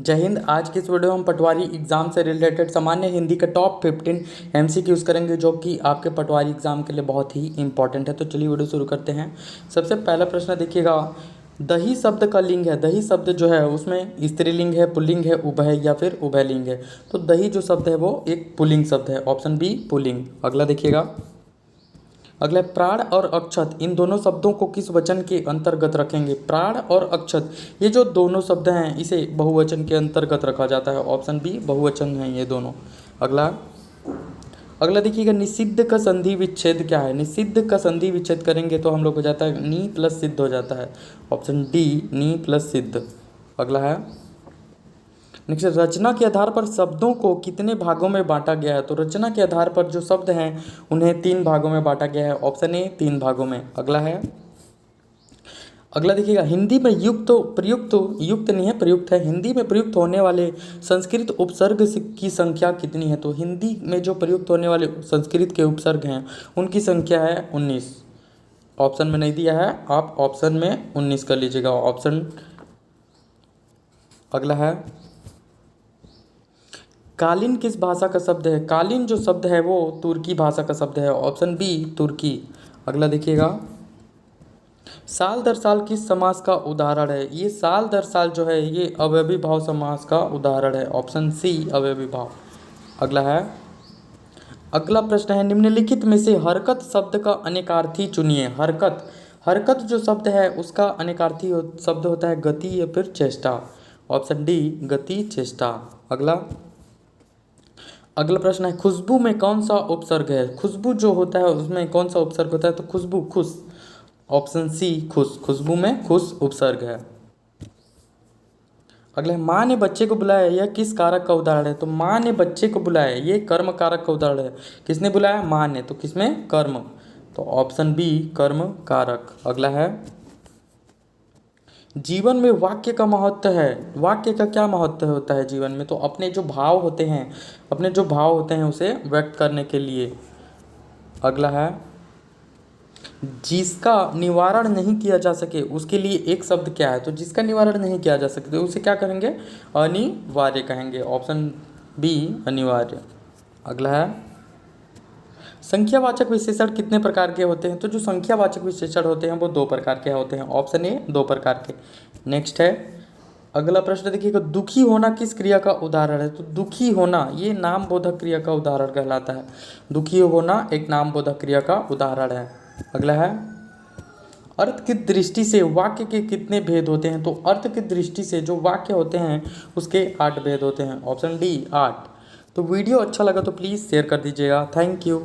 जय हिंद। आज की इस वीडियो में हम पटवारी एग्जाम से रिलेटेड सामान्य हिंदी के टॉप 15 एमसीक्यूज करेंगे, जो कि आपके पटवारी एग्जाम के लिए बहुत ही इंपॉर्टेंट है। तो चलिए वीडियो शुरू करते हैं। सबसे पहला प्रश्न देखिएगा, दही शब्द का लिंग है। दही शब्द जो है उसमें स्त्रीलिंग है, पुल्लिंग है, उभय या फिर उभयलिंग है। तो दही जो शब्द है वो एक पुल्लिंग शब्द है, ऑप्शन बी पुल्लिंग। अगला देखिएगा, अगला प्राण और अक्षत, इन दोनों शब्दों को किस वचन के अंतर्गत रखेंगे? प्राण और अक्षत, ये जो दोनों शब्द हैं इसे बहुवचन के अंतर्गत रखा जाता है, ऑप्शन बी बहुवचन है ये दोनों। अगला अगला देखिएगा, निषिद्ध का संधि विच्छेद क्या है? निषिद्ध का संधि विच्छेद करेंगे तो हम लोग हो जाता है नी प्लस सिद्ध हो जाता है, ऑप्शन डी नी प्लस सिद्ध। अगला है नेक्स्ट, रचना के आधार पर शब्दों को कितने भागों में बांटा गया है? तो रचना के आधार पर जो शब्द हैं उन्हें 3 भागों में बांटा गया है, ऑप्शन ए 3 भागों में। अगला है, अगला देखिएगा, हिंदी में युक्त प्रयुक्त, युक्त नहीं है प्रयुक्त है, हिंदी में प्रयुक्त होने वाले संस्कृत उपसर्ग की संख्या कितनी है? तो हिंदी में जो प्रयुक्त होने वाले संस्कृत के उपसर्ग हैं उनकी संख्या है 19। ऑप्शन में नहीं दिया है, आप ऑप्शन में 19 कर लीजिएगा, ऑप्शन। अगला है, कालीन किस भाषा का शब्द है? कालीन जो शब्द है वो तुर्की भाषा का शब्द है, ऑप्शन बी तुर्की। अगला देखिएगा, साल दर साल किस समास का उदाहरण है? ये साल दर साल जो है ये अवयवी भाव समास का उदाहरण है, ऑप्शन सी अवयवी भाव। अगला है, अगला प्रश्न है, निम्नलिखित में से हरकत शब्द का अनेकार्थी चुनिए। हरकत, हरकत जो शब्द है उसका अनेकार्थी शब्द होता है गति या फिर चेष्टा, ऑप्शन डी गति चेष्टा। अगला अगला प्रश्न है, खुशबू में कौन सा उपसर्ग है? खुशबू जो होता है उसमें कौन सा उपसर्ग होता है? तो खुशबू खुश, ऑप्शन सी खुश, खुशबू में खुश उपसर्ग है। अगला है, माँ ने बच्चे को बुलाया, यह किस कारक का उदाहरण है? तो माँ ने बच्चे को बुलाया, ये कर्म कारक का उदाहरण है। किसने बुलाया? माँ ने, तो किसमें? कर्म, तो ऑप्शन बी कर्म कारक। अगला है, जीवन में वाक्य का महत्व है। वाक्य का क्या महत्व होता है जीवन में? तो अपने जो भाव होते हैं, अपने जो भाव होते हैं उसे व्यक्त करने के लिए। अगला है, जिसका निवारण नहीं किया जा सके उसके लिए एक शब्द क्या है? तो जिसका निवारण नहीं किया जा सके तो उसे क्या करेंगे? अनिवार्य कहेंगे, ऑप्शन बी अनिवार्य। अगला है, संख्यावाचक विशेषण कितने प्रकार के होते हैं? तो जो संख्यावाचक विशेषण होते हैं वो 2 प्रकार के होते हैं, ऑप्शन ए 2 प्रकार के। नेक्स्ट है, अगला प्रश्न देखिएगा, दुखी होना किस क्रिया का उदाहरण है? तो दुखी होना ये नाम बोधक क्रिया का उदाहरण कहलाता है। दुखी होना एक नाम बोधक क्रिया का उदाहरण है। अगला है, अर्थ की दृष्टि से वाक्य के कितने भेद होते हैं? तो अर्थ की दृष्टि से जो वाक्य होते हैं उसके 8 भेद होते हैं, ऑप्शन डी 8। तो वीडियो अच्छा लगा तो प्लीज़ शेयर कर दीजिएगा। Thank you.